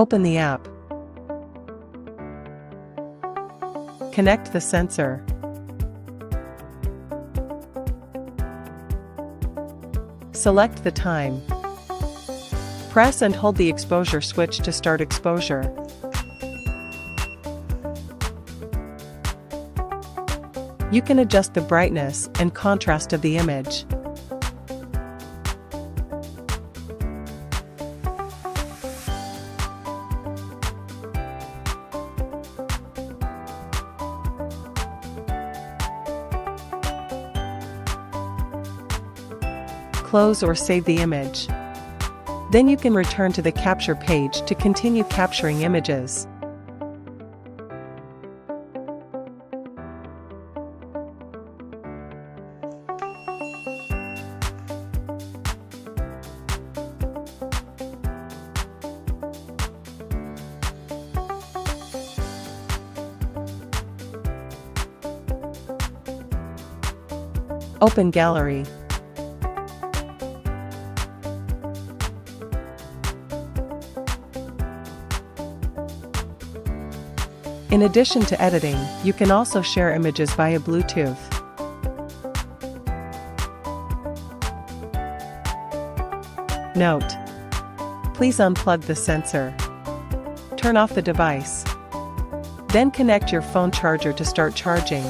Open the app. Connect the sensor. Select the time. Press and hold the exposure switch to start exposure. You can adjust the brightness and contrast of the image. Close or save the image. Then you can return to the capture page to continue capturing images. Open Gallery. In addition to editing, you can also share images via Bluetooth. Note: please unplug the sensor. Turn off the device. Then connect your phone charger to start charging.